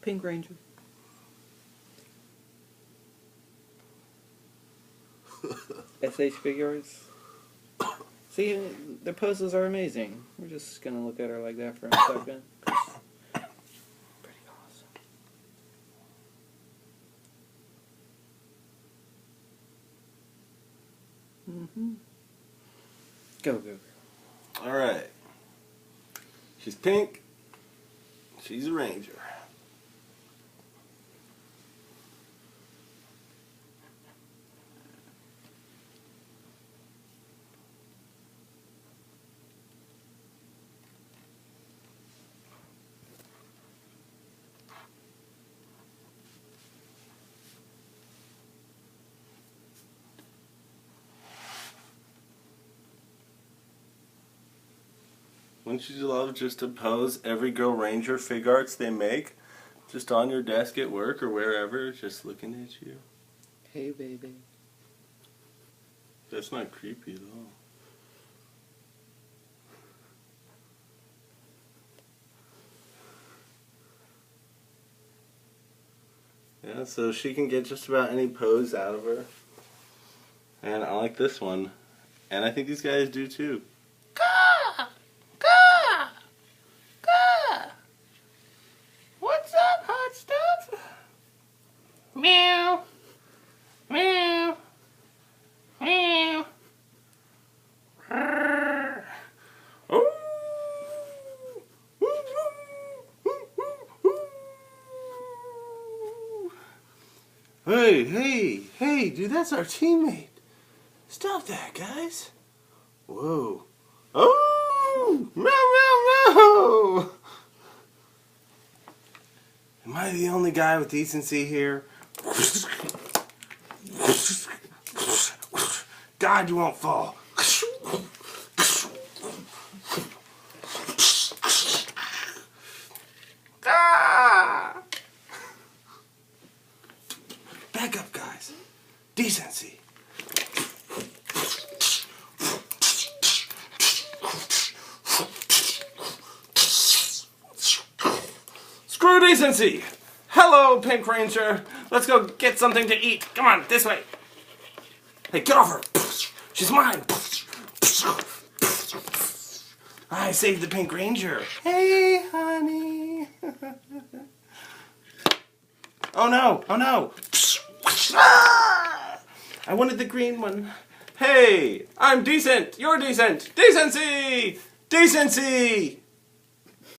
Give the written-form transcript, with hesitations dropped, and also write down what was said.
Pink Ranger. S.H.Figuarts. See, their poses are amazing. We're just gonna look at her like that for a second. Pretty awesome. Go, go, go. Alright. She's pink. She's a ranger. Wouldn't you love just to pose every Girl Ranger Figuarts they make just on your desk at work or wherever, just looking at you? Hey, baby. That's not creepy at all. Yeah, so she can get just about any pose out of her. And I like this one. And I think these guys do too. What's up, hot stuff? Meow. Meow. Meow. Oh. Hey, dude, that's our teammate. Stop that, guys. Whoa. Oh! Meow, meow, meow! Am I the only guy with decency here? God, you won't fall. Ah! Back up, guys. Decency. Screw decency! Hello, Pink Ranger. Let's go get something to eat. Come on, this way. Hey, get off her. She's mine. I saved the Pink Ranger. Hey, honey. Oh no, oh no. I wanted the green one. Hey, I'm decent. You're decent. Decency! Decency!